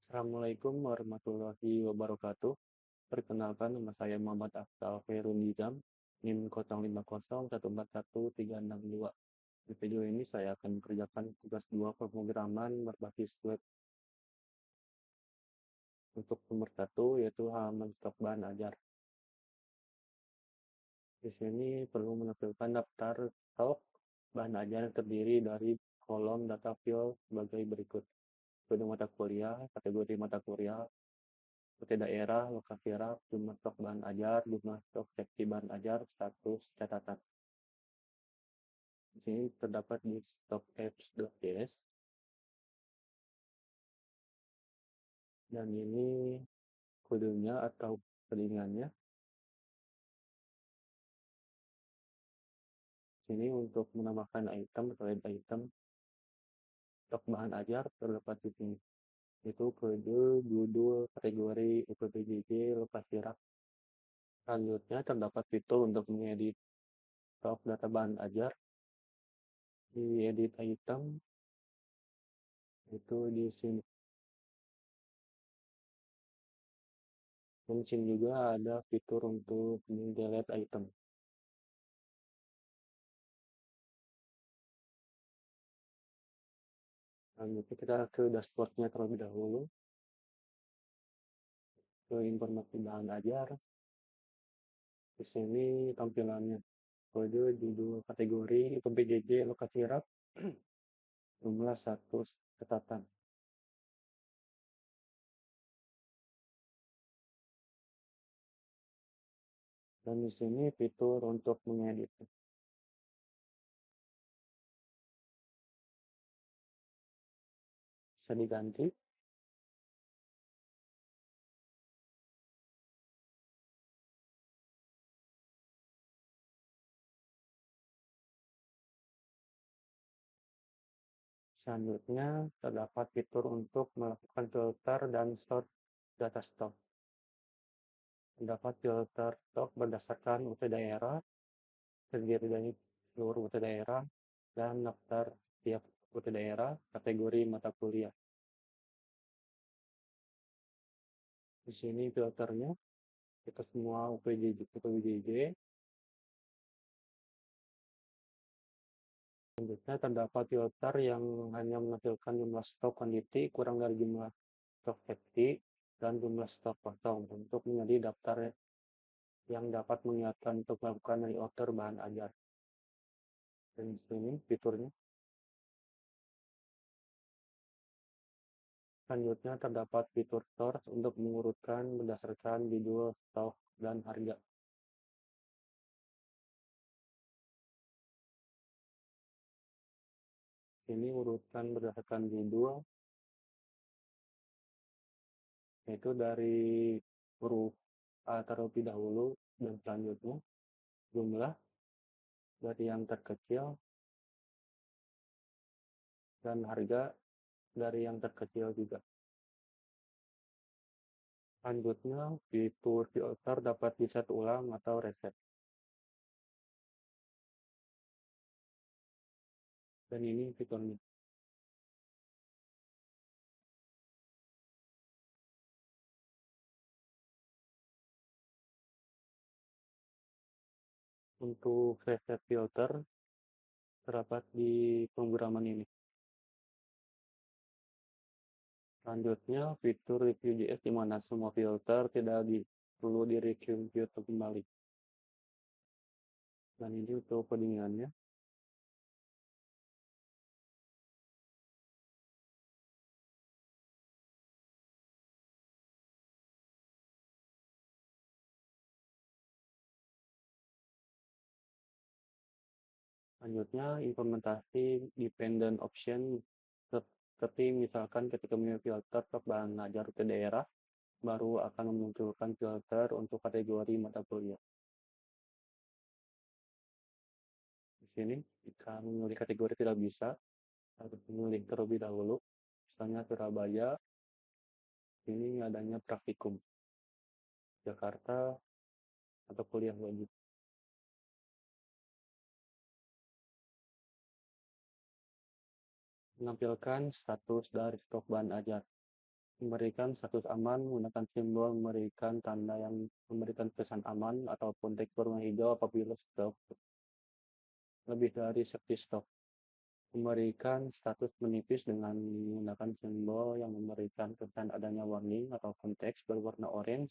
Assalamualaikum warahmatullahi wabarakatuh. Perkenalkan, nama saya Muhammad Aftal Khairun Nizam, NIM 051411362. Di video ini saya akan mengerjakan tugas 2 pemrograman berbasis web. Untuk nomor 1 yaitu halaman stok bahan ajar. Di sini perlu menampilkan daftar stok bahan ajar yang terdiri dari kolom data file sebagai berikut. Kode mata kuliah, kategori mata kuliah, seperti daerah, lokasi rak, jumlah stok bahan ajar, jumlah stok seksi bahan ajar, status catatan. Di sini terdapat di stok apps.js. Dan ini kodenya atau selingannya. Ini untuk menambahkan item, selain item, stok bahan ajar terdapat di sini. Itu kode, judul, kategori, UPPJJ, lokasi rak. Selanjutnya terdapat fitur untuk mengedit stok data bahan ajar. Di edit item, itu di sini. Dan sini juga ada fitur untuk delete item. Selanjutnya kita ke dashboardnya terlebih dahulu. Ke informasi bahan ajar. Di sini tampilannya. Kode, judul, kategori, PJJ, lokasi rak, jumlah status catatan. Dan di sini fitur untuk mengedit. Bisa diganti. Selanjutnya terdapat fitur untuk melakukan filter dan sort data stok. Terdapat filter stok berdasarkan UT daerah, terdiri dari seluruh UT daerah, dan daftar tiap UT daerah, kategori mata kuliah. Di sini filternya, kita semua UPJJ. Selanjutnya terdapat filter yang hanya menampilkan jumlah stok quantity kurang dari jumlah stok safety dan jumlah stok kosong untuk menjadi daftar yang dapat mengingatkan untuk melakukan reorder bahan ajar. Dan di sini fiturnya. Selanjutnya terdapat fitur source untuk mengurutkan berdasarkan judul, stok, dan harga. Ini urutkan berdasarkan judul, yaitu dari huruf A terlebih dahulu dan selanjutnya jumlah dari yang terkecil dan harga dari yang terkecil juga. Selanjutnya, fitur filter dapat di-set ulang atau reset. Dan ini fiturnya. Untuk reset filter terdapat di pemrograman ini. Selanjutnya, fitur review.js di mana semua filter tidak perlu di-review kembali. Dan ini untuk codingannya. Selanjutnya, implementasi dependent option seperti misalkan ketika memilih filter stok bahan ajar ke daerah, baru akan memunculkan filter untuk kategori mata kuliah. Di sini, jika memilih kategori tidak bisa, harus memilih terlebih dahulu. Misalnya Surabaya, ini adanya praktikum. Jakarta, atau kuliah wajib. Menampilkan status dari stok bahan ajar. Memberikan status aman menggunakan simbol memberikan tanda yang memberikan kesan aman ataupun teks berwarna hijau apabila stok lebih dari safety stock. Memberikan status menipis dengan menggunakan simbol yang memberikan kesan adanya warning ataupun teks berwarna orange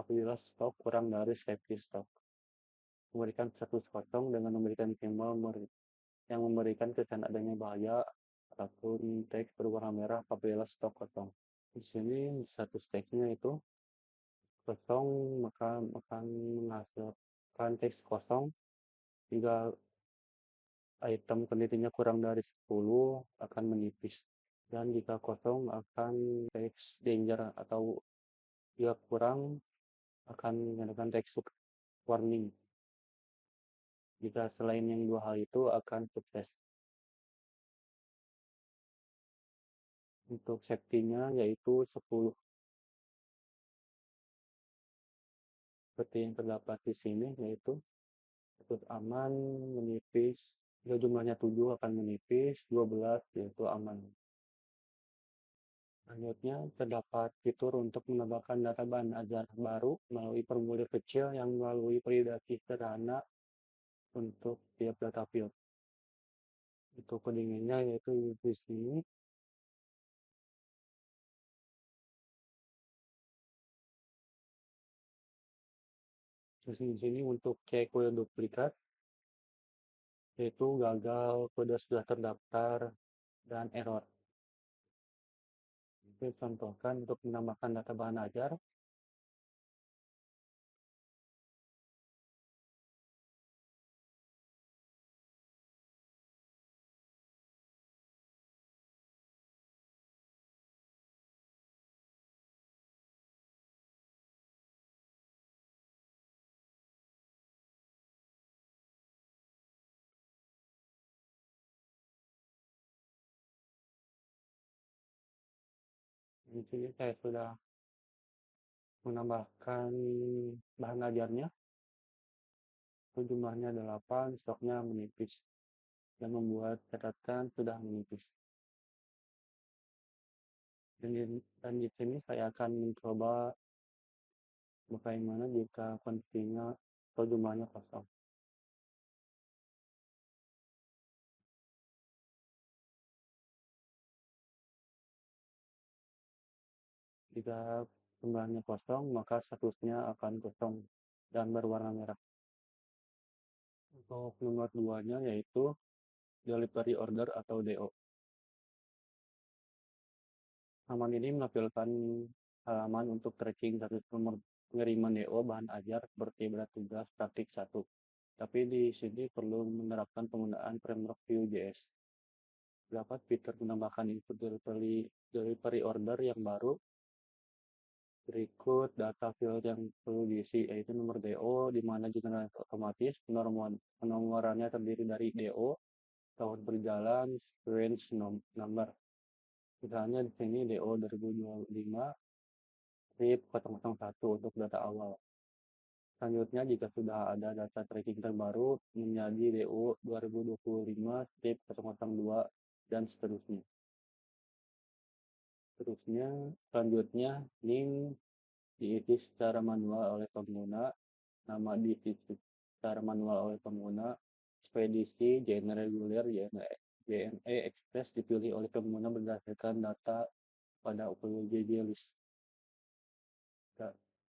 apabila stok kurang dari safety stock. Memberikan status kosong dengan memberikan simbol yang memberikan kesan adanya bahaya ataupun teks berwarna merah apabila stok kosong. Di sini status teksnya itu kosong, maka akan menghasilkan teks kosong. Jika item quantity-nya kurang dari 10 akan menipis. Dan jika kosong akan teks danger atau jika kurang akan menyalakan teks warning. Jika selain yang dua hal itu akan sukses. Untuk safety-nya yaitu 10. Seperti yang terdapat di sini yaitu status aman menipis. Jika jumlahnya 7 akan menipis, 12 yaitu aman. Selanjutnya, terdapat fitur untuk menambahkan data bahan ajar baru melalui formulir kecil yang melalui validasi sederhana untuk tiap data field. Untuk codingannya yaitu di sini. Terus di sini untuk cek kode duplikat, yaitu gagal, kode sudah terdaftar, dan error. Ini contohkan untuk menambahkan data bahan ajar. Di sini saya sudah menambahkan bahan ajarnya. Jumlahnya 8, stoknya menipis. Dan membuat catatan sudah menipis. Dan di sini saya akan mencoba bagaimana jika kuantitinya atau jumlahnya kosong. Jika jumlahnya kosong, maka statusnya akan kosong dan berwarna merah. Untuk nomor 2-nya yaitu delivery order atau DO. Halaman ini menampilkan halaman untuk tracking status nomor pengiriman DO bahan ajar seperti berat tugas praktik 1. Tapi di sini perlu menerapkan penggunaan framework Vue.js. Dapat fitur menambahkan input delivery order yang baru. Berikut data field yang perlu diisi, yaitu nomor DO, di mana generasi otomatis, penomorannya terdiri dari DO, tahun berjalan, range number. Misalnya di sini DO 2025, strip 001 untuk data awal. Selanjutnya, jika sudah ada data tracking terbaru, menjadi DO 2025, strip 002, dan seterusnya. Selanjutnya, link diisi secara manual oleh pengguna, nama diisi secara manual oleh pengguna, ekspedisi, genre reguler, JNE Express dipilih oleh pengguna berdasarkan data pada UPWJJ list.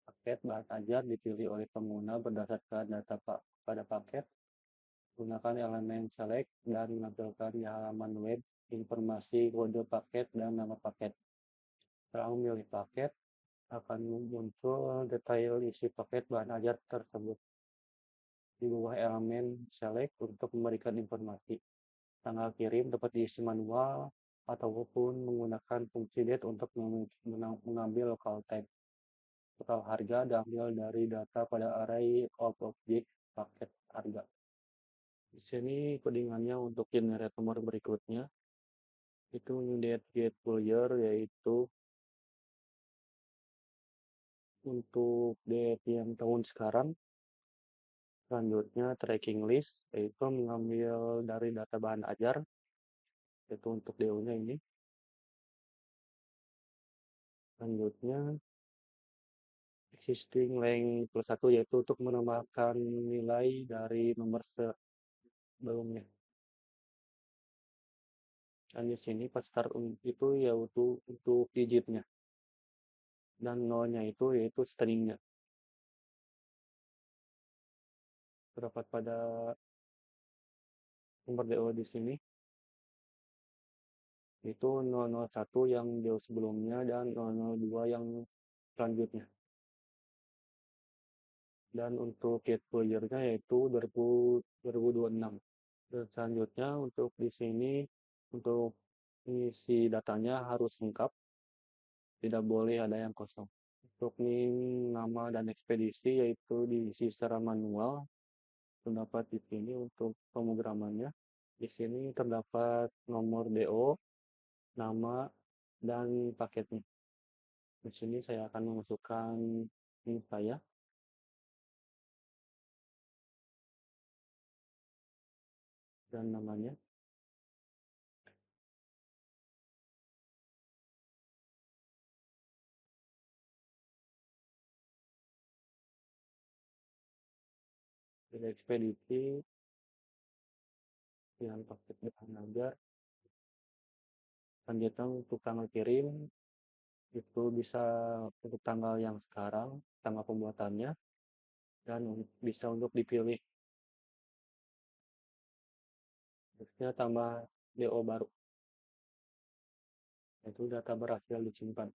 Paket bahan ajar dipilih oleh pengguna berdasarkan data pada paket. Gunakan elemen select dan menampilkan di halaman web informasi kode paket dan nama paket. Setelah memilih paket, akan muncul detail isi paket bahan ajar tersebut. Di bawah elemen select untuk memberikan informasi. Tanggal kirim dapat diisi manual ataupun menggunakan fungsi date untuk mengambil local time. Total harga diambil dari data pada array of object paket harga. Di sini codingannya untuk generate nomor berikutnya. Itu date get full year, yaitu untuk date yang tahun sekarang. Selanjutnya tracking list, yaitu mengambil dari data bahan ajar, yaitu untuk DO-nya ini. Selanjutnya, existing length plus satu yaitu untuk menambahkan nilai dari nomor sebelumnya. Dan di sini pas start itu ya untuk digitnya. Dan nolnya itu yaitu stringnya. Terdapat pada nomor DO di sini itu 001 yang jauh sebelumnya dan 002 yang selanjutnya. Dan untuk get nya yaitu 2026. Dan selanjutnya untuk di sini untuk isi datanya harus lengkap, tidak boleh ada yang kosong. Untuk NIM, nama dan ekspedisi yaitu diisi secara manual. Terdapat di sini untuk pemrogramannya. Di sini terdapat nomor DO, nama, dan paketnya. Di sini saya akan memasukkan NIM saya dan namanya. Dari ekspedisi yang paket depan agar. Selanjutnya untuk tanggal kirim itu bisa untuk tanggal yang sekarang, tanggal pembuatannya, dan bisa untuk dipilih. Terusnya tambah DO baru, itu data berhasil disimpan.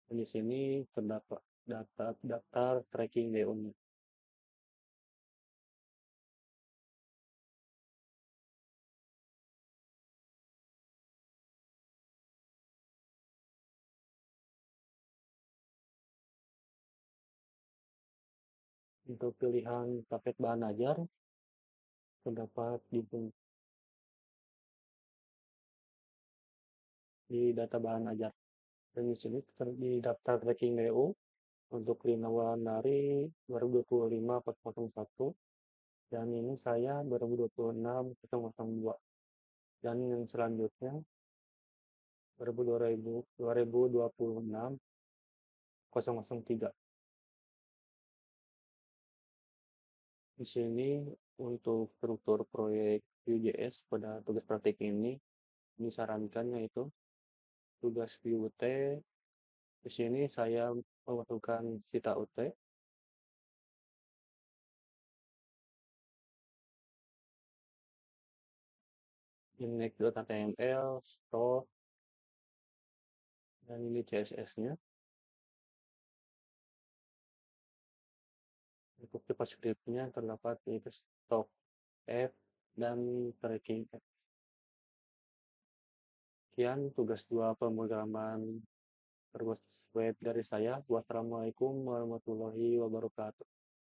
Dan di sini terdapat daftar tracking DO-nya. Untuk pilihan paket bahan ajar terdapat di data bahan ajar. Dan di sini di daftar tracking DO untuk Linawan dari 2025-001 dan ini saya 2026-002 dan yang selanjutnya 2026-003. Di sini untuk struktur proyek Vue.js pada tugas praktik ini disarankan yaitu tugas Vue.ut. Di sini saya memasukkan Sita UT, index.html, store, dan ini CSS-nya. Untuk JavaScript-nya terdapat yaitu stock F dan tracking F. Sekian tugas 2 pemrograman berbasis web dari saya. Wassalamualaikum warahmatullahi wabarakatuh.